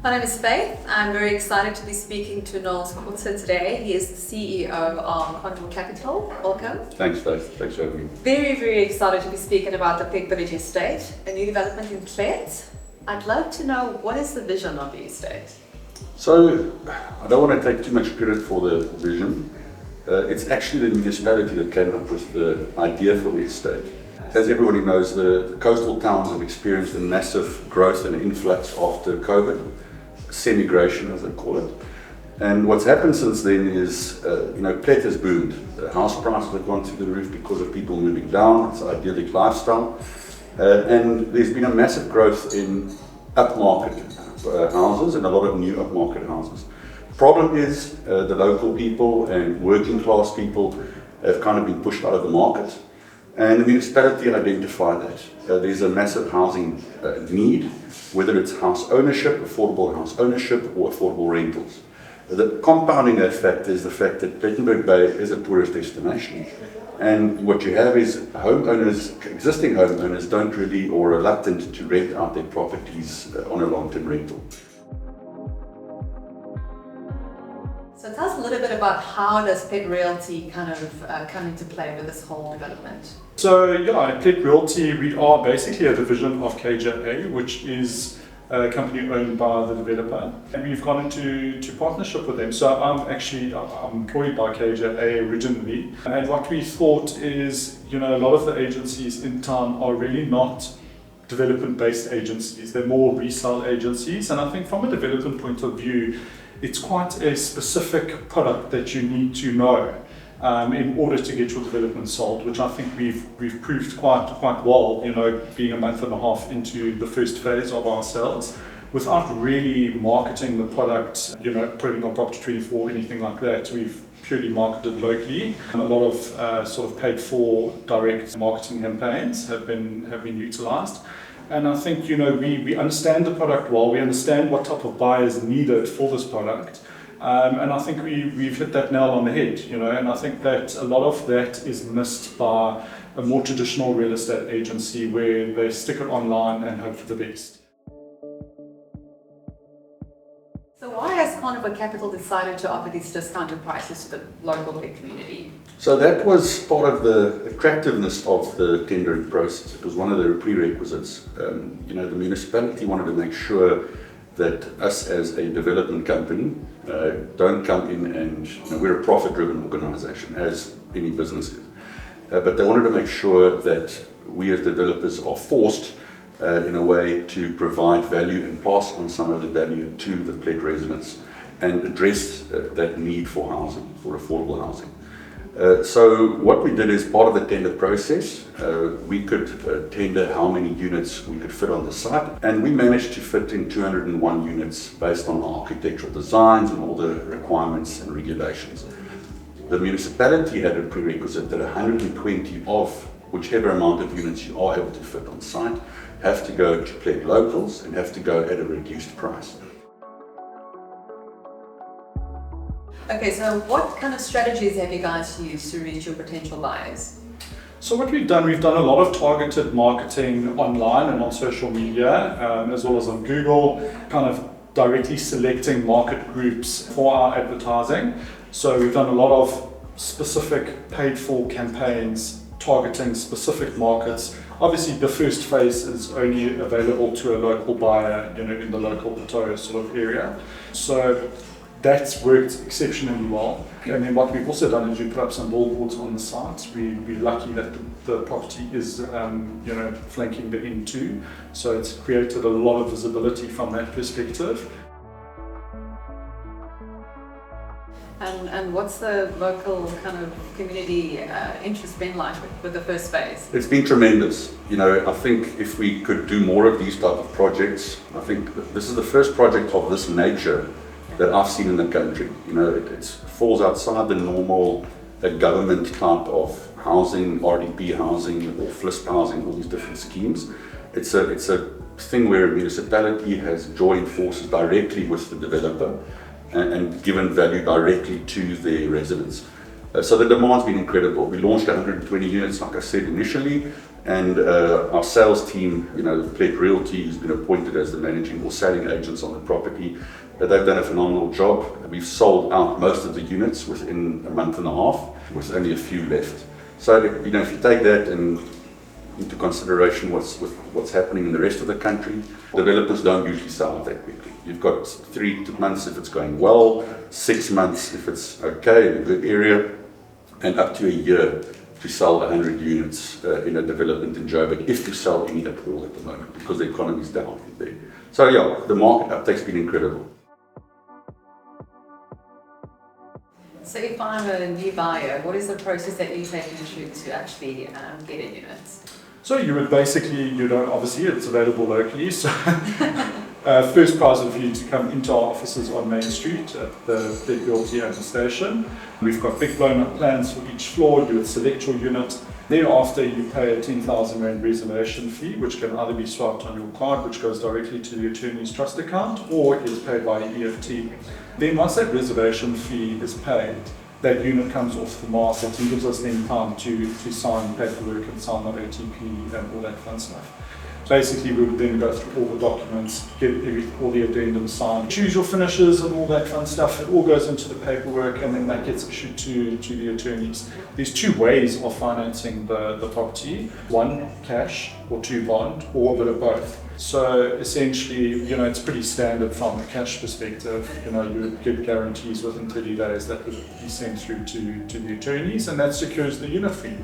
My name is Faith. I'm very excited to be speaking to Nols Kotze today. He is the CEO of Carnivore Capital. Welcome. Thanks, Faith. Thanks for having me. Very excited to be speaking about the Plett Village Estate, a new development in Plett. I'd love to know, what is the vision of the estate? So, I don't want to take too much credit for the vision. It's actually the municipality that came up with the idea for the estate. As everybody knows, the coastal towns have experienced a massive growth and influx after COVID, semigration as they call it. And what's happened since then is, Plett has boomed. The house prices have gone through the roof because of people moving down. It's an idyllic lifestyle. And there's been a massive growth in upmarket houses and a lot of new upmarket houses. The problem is the local people and working class people have kind of been pushed out of the market. And the municipality identified that. There's a massive housing need, whether it's house ownership, affordable house ownership, or affordable rentals. The compounding that fact is the fact that Plettenberg Bay is a tourist destination. And what you have is existing homeowners don't really, or reluctant to rent out their properties on a long-term rental. So tell us a little bit about how does Plett Realty kind of come into play with this whole development? So at Plett Realty, we are basically a division of KJA, which is a company owned by the developer. And we've gone into partnership with them. So I'm employed by KJA originally. And what we thought is, a lot of the agencies in town are really not development-based agencies. They're more resale agencies. And I think from a development point of view, it's quite a specific product that you need to know in order to get your development sold, which I think we've proved quite well, being a month and a half into the first phase of our sales, without really marketing the product, putting on Property 24 or anything like that. We've purely marketed locally. A lot of sort of paid for direct marketing campaigns have been utilised. And I think, we understand the product well, we understand what type of buyers needed for this product. And I think we've hit that nail on the head, and I think that a lot of that is missed by a more traditional real estate agency where they stick it online and hope for the best. So why has Carnivore Capital decided to offer these discounted prices to the local Plett community? So that was part of the attractiveness of the tendering process. It was one of the prerequisites. The municipality wanted to make sure that us as a development company don't come in and, we're a profit-driven organisation, as any business is. But they wanted to make sure that we as developers are forced in a way to provide value and pass on some of the value to the Plett residents and address that need for housing, for affordable housing. So what we did is part of the tender process, we could tender how many units we could fit on the site, and we managed to fit in 201 units based on our architectural designs and all the requirements and regulations. The municipality had a prerequisite that 120 of whichever amount of units you are able to fit on site have to go to Plett locals and have to go at a reduced price. Okay, so what kind of strategies have you guys used to reach your potential buyers? So what we've done a lot of targeted marketing online and on social media, as well as on Google, kind of directly selecting market groups for our advertising. So we've done a lot of specific paid for campaigns targeting specific markets. Obviously the first phase is only available to a local buyer, in the local Pretoria sort of area. So that's worked exceptionally well. And then what we've also done is we put up some billboards on the site. We're lucky that the property is, flanking the N2. So it's created a lot of visibility from that perspective. And what's the local kind of community interest been like with the first phase? It's been tremendous. I think if we could do more of these type of projects, I think this is the first project of this nature that I've seen in the country. It falls outside the normal government type of housing, RDP housing or FLISP housing, all these different schemes. It's a thing where a municipality has joined forces directly with the developer and given value directly to their residents. So the demand's been incredible. We launched 120 units, like I said initially, And our sales team, Plett Realty, who's been appointed as the managing or selling agents on the property, they've done a phenomenal job. We've sold out most of the units within a month and a half, with only a few left. So, if you take that into consideration what's happening in the rest of the country, developers don't usually sell that quickly. You've got 3 months if it's going well, 6 months if it's okay in a good area, and up to a year to sell 100 units in a development in Joburg, if you sell any at all at the moment, because the economy's down there. So yeah, the market uptake's been incredible. So if I'm a new buyer, what is the process that you take me through to actually get a unit? So you would basically, obviously it's available locally, so first prize would be to come into our offices on Main Street at the Plett Realty at the station. We've got big blown up plans for each floor. You would select your unit. Thereafter you pay a 10,000 Rand reservation fee, which can either be swiped on your card, which goes directly to the attorney's trust account, or is paid by EFT. Then once that reservation fee is paid, that unit comes off the market and gives us then time to sign paperwork and sign the OTP and all that fun stuff. Basically, we would then go through all the documents, get all the addendums signed, choose your finishes and all that fun stuff. It all goes into the paperwork and then that gets issued to the attorneys. There's 2 ways of financing the property. 1, cash, or 2, bond, or a bit of both. So essentially, it's pretty standard from a cash perspective. You would get guarantees within 30 days that would be sent through to the attorneys, and that secures the unit for you.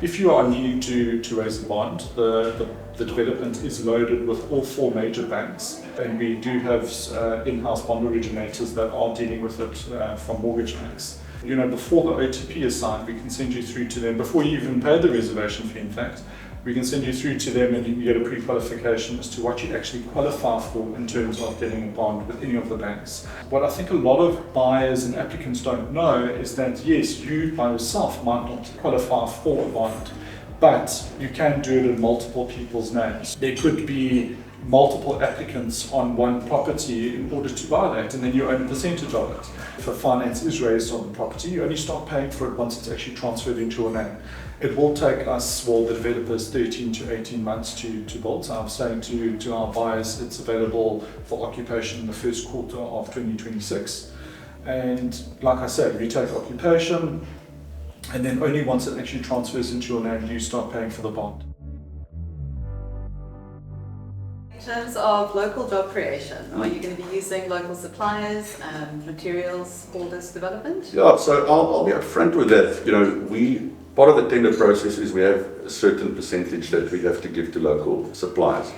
If you are needing to raise a bond, the development is loaded with all 4 major banks, and we do have in-house bond originators that are dealing with it from mortgage banks. Before the OTP is signed, we can send you through to them, before you even pay the reservation fee in fact, we can send you through to them and you can get a pre-qualification as to what you actually qualify for in terms of getting a bond with any of the banks. What I think a lot of buyers and applicants don't know is that yes, you by yourself might not qualify for a bond, but you can do it in multiple people's names. There could be multiple applicants on one property in order to buy that, and then you own a percentage of it. If a finance is raised on the property, you only start paying for it once it's actually transferred into your name. It will take us, the developers, 13 to 18 months to build. So I'm saying to our buyers, it's available for occupation in the first quarter of 2026. And like I said, you take occupation, and then only once it actually transfers into your name do you start paying for the bond. In terms of local job creation, are you going to be using local suppliers and materials for this development? Yeah, so I'll be upfront with that. Part of the tender process is we have a certain percentage that we have to give to local suppliers,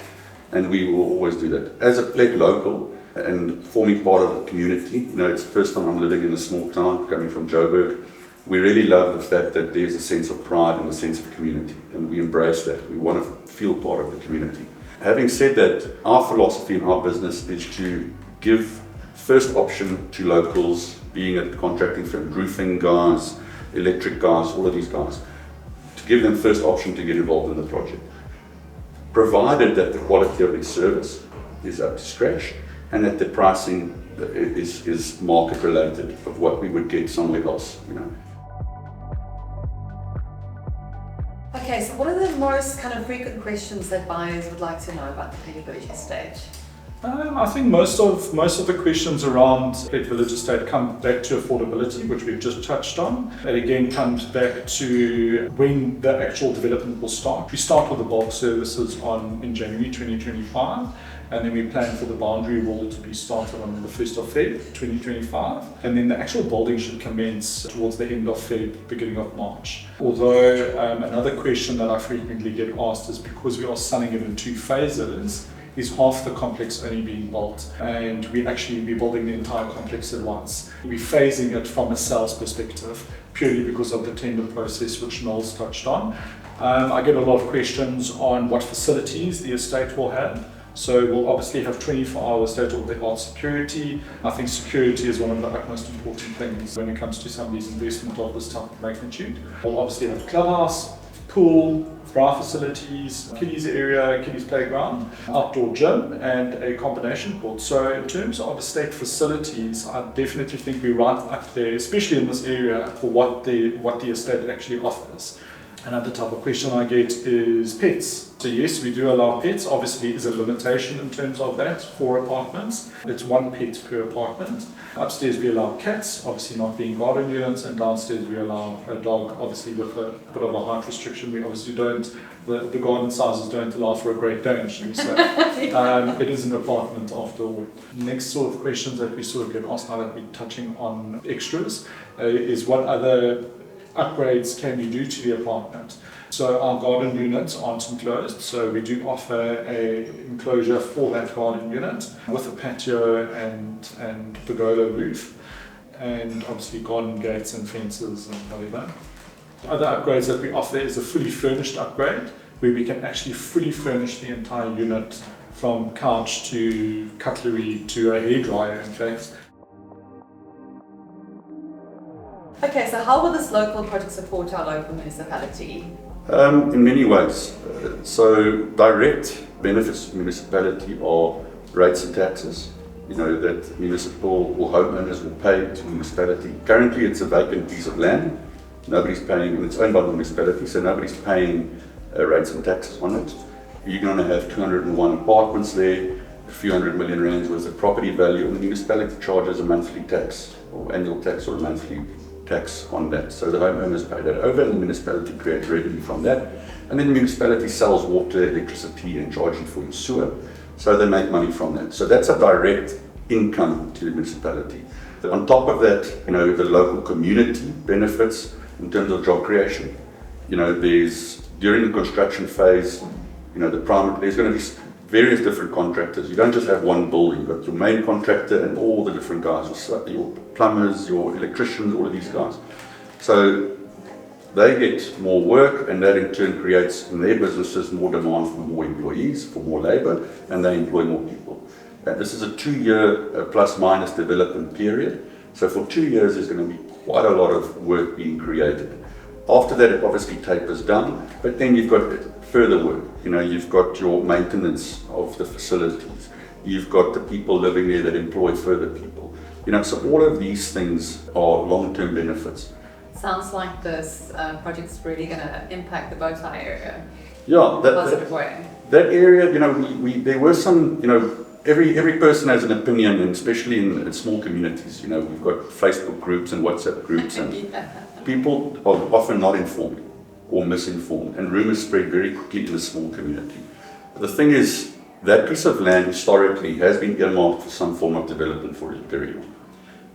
and we will always do that. As a Plett local and forming part of the community, it's the first time I'm living in a small town, coming from Joburg. We really love the fact that there's a sense of pride and a sense of community, and we embrace that. We want to feel part of the community. Having said that, our philosophy in our business is to give first option to locals, being a contracting firm, roofing guys, electric guys, all of these guys, to give them first option to get involved in the project, provided that the quality of their service is up to scratch and that the pricing is market related of what we would get somewhere else. Okay, so what are the most kind of frequent questions that buyers would like to know about the Plett Village Estate? I think most of the questions around Plett Village Estate come back to affordability, which we've just touched on. It again comes back to when the actual development will start. We start with the bulk services in January 2025, and then we plan for the boundary wall to be started on the 1st of Feb 2025, and then the actual building should commence towards the end of Feb, beginning of March. Although another question that I frequently get asked is, because we are selling it in 2 phases, is half the complex only being built, and we actually be building the entire complex at once. We're phasing it from a sales perspective, purely because of the tender process which Nols touched on. I get a lot of questions on what facilities the estate will have. So we'll obviously have 24-hour state-of-the-art security. I think security is one of the utmost important things when it comes to somebody's investment of this type of magnitude. We'll obviously have a clubhouse, pool, bar facilities, kiddies area, kiddies playground, outdoor gym, and a combination court. So in terms of estate facilities, I definitely think we're right up there, especially in this area, for what the estate actually offers. Another type of question I get is pets. So yes, we do allow pets. Obviously, there's a limitation in terms of that for apartments. It's one pet per apartment. Upstairs we allow cats, obviously not being garden units, and downstairs we allow a dog, obviously with a bit of a height restriction. We obviously don't, the garden sizes don't allow for a Great Dane, shall we say. It is an apartment after all. Next sort of questions that we sort of get asked now that we're touching on extras is what other upgrades can you do to the apartment? So our garden units aren't enclosed, so we do offer a enclosure for that garden unit with a patio and pergola roof, and obviously garden gates and fences and whatever. Other upgrades that we offer is a fully furnished upgrade, where we can actually fully furnish the entire unit from couch to cutlery to a hairdryer, in fact. Okay, so how will this local project support our local municipality? In many ways. So direct benefits to municipality are rates and taxes, that municipal or homeowners will pay to municipality. Currently it's a vacant piece of land. Nobody's paying, and it's owned by the municipality, so nobody's paying rates and taxes on it. You're going to have 201 apartments there, a few hundred million rands worth of property value, and the municipality charges a monthly tax, or annual tax, or a monthly tax on that. So the homeowners pay that over, and the municipality creates revenue from that. And then the municipality sells water, electricity, and charging for your sewer. So they make money from that. So that's a direct income to the municipality. On top of that, the local community benefits in terms of job creation. There's, during the construction phase, there's going to be various different contractors. You don't just have one building. You've got your main contractor and all the different guys, your plumbers, your electricians, all of these guys. So they get more work, and that in turn creates in their businesses more demand for more employees, for more labor, and they employ more people. And this is a 2-year plus minus development period. So for 2 years there's going to be quite a lot of work being created. After that it obviously tapers down, but then you've got further work. You've got your maintenance of the facilities. You've got the people living there that employ further people. So all of these things are long-term benefits. Sounds like this project's really going to impact the bow tie area. Yeah, Positive way. That area, there were some, every person has an opinion, and especially in small communities. We've got Facebook groups and WhatsApp groups, and people are often not informed or misinformed, and rumors spread very quickly in a small community. The thing is, that piece of land historically has been earmarked for some form of development for a period.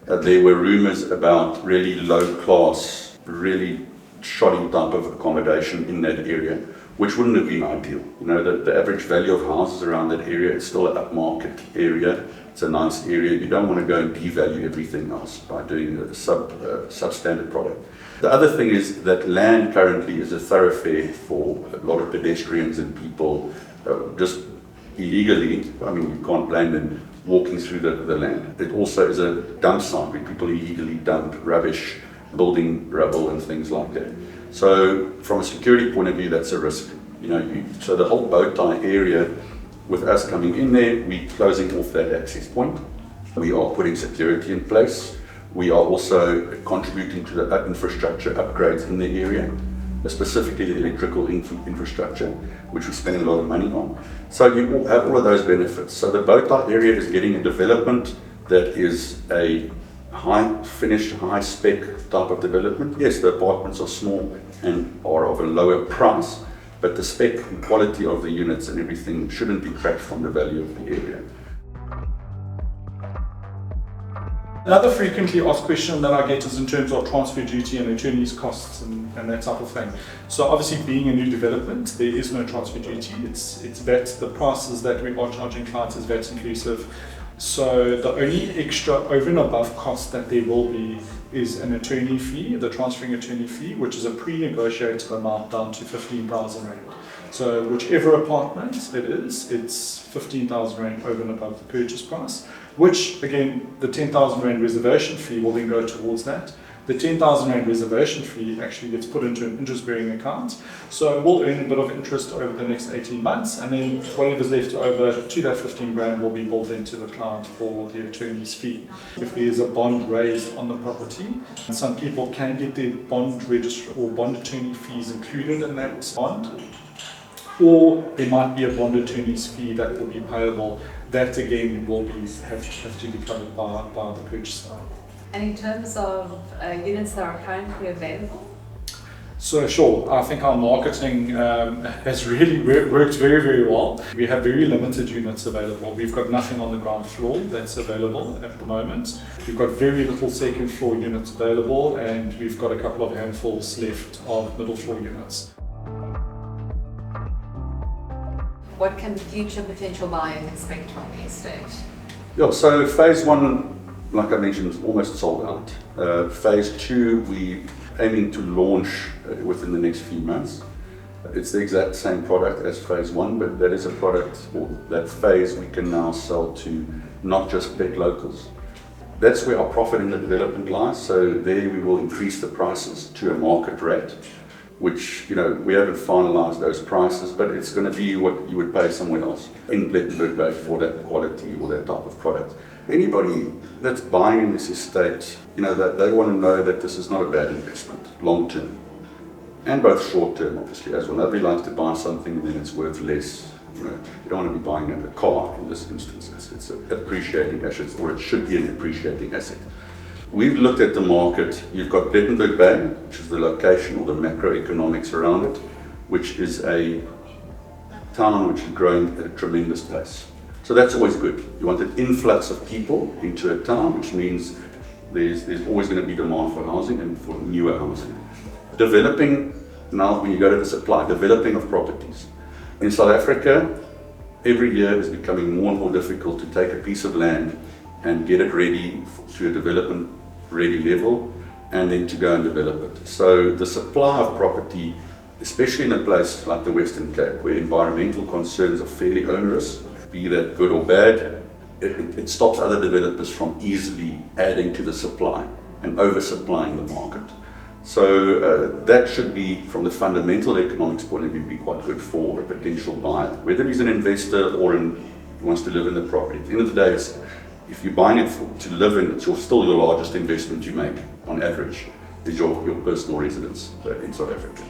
There were rumors about really low class, really shoddy type of accommodation in that area, which wouldn't have been ideal. The average value of houses around that area is still an upmarket area. It's a nice area. You don't want to go and devalue everything else by doing a substandard product. The other thing is that land currently is a thoroughfare for a lot of pedestrians and people just illegally, you can't blame them, walking through the land. It also is a dump site where people illegally dump rubbish, building rubble and things like that. So from a security point of view, that's a risk. So the whole bow tie area, with us coming in there, we're closing off that access point. We are putting security in place. We are also contributing to the infrastructure upgrades in the area, specifically the electrical infrastructure, which we're spending a lot of money on. So you will have all of those benefits. So the bow tie area is getting a development that is a high finished, high spec type of development. Yes, the apartments are small and are of a lower price, but the spec and quality of the units and everything shouldn't detract from the value of the area. Another frequently asked question that I get is in terms of transfer duty and attorney's costs and that type of thing. So obviously, being a new development, there is no transfer duty. It's VAT. The prices that we are charging clients is VAT inclusive. So the only extra over and above cost that there will be is an attorney fee, the transferring attorney fee, which is a pre-negotiated amount down to 15,000 rand. So whichever apartment it is, it's 15,000 rand over and above the purchase price, which again, the 10,000 rand reservation fee will then go towards that. The 10,000 Rand reservation fee actually gets put into an interest-bearing account. So we'll earn a bit of interest over the next 18 months, and then whatever's left over to that 15 grand will be built into the client for the attorney's fee. If there is a bond raised on the property, and some people can get their bond register or bond attorney fees included in that bond, or there might be a bond attorney's fee that will be payable. That again will have to be covered by the purchaser. And in terms of units that are currently available? So sure, I think our marketing has really worked very, very well. We have very limited units available. We've got nothing on the ground floor that's available at the moment. We've got very little second floor units available, and we've got a couple of handfuls left of middle floor units. What can the future potential buyers expect from the estate? Yeah, so phase one, like I mentioned, is almost sold out. Phase two, we're aiming to launch within the next few months. It's the exact same product as phase one, but that is a product, or that phase we can now sell to not just big locals. That's where our profit in the development lies. So there we will increase the prices to a market rate, which, you know, we haven't finalized those prices, but it's going to be what you would pay somewhere else in Plettenberg Bay for that quality or that type of product. Anybody that's buying in this estate, you know, that they want to know that this is not a bad investment, long term, and both short term, obviously, as well. Nobody likes to buy something and then it's worth less. You know, you don't want to be buying a car in this instance. It's an appreciating asset, or it should be an appreciating asset. We've looked at the market. You've got Plettenberg Bay, which is the location or the macroeconomics around it, which is a town which is growing at a tremendous pace. So that's always good. You want an influx of people into a town, which means there's always going to be demand for housing and for newer housing. Developing, now when you go to the supply, developing of properties. In South Africa, every year is becoming more and more difficult to take a piece of land and get it ready to a development ready level, and then to go and develop it. So the supply of property, especially in a place like the Western Cape, where environmental concerns are fairly onerous, be that good or bad, it stops other developers from easily adding to the supply and oversupplying the market. So that should be, from the fundamental economics point of view, be quite good for a potential buyer, whether he's an investor or wants to live in the property. At the end of the day, if you're buying it to live in, it's still your largest investment you make on average, is your personal residence in South Africa.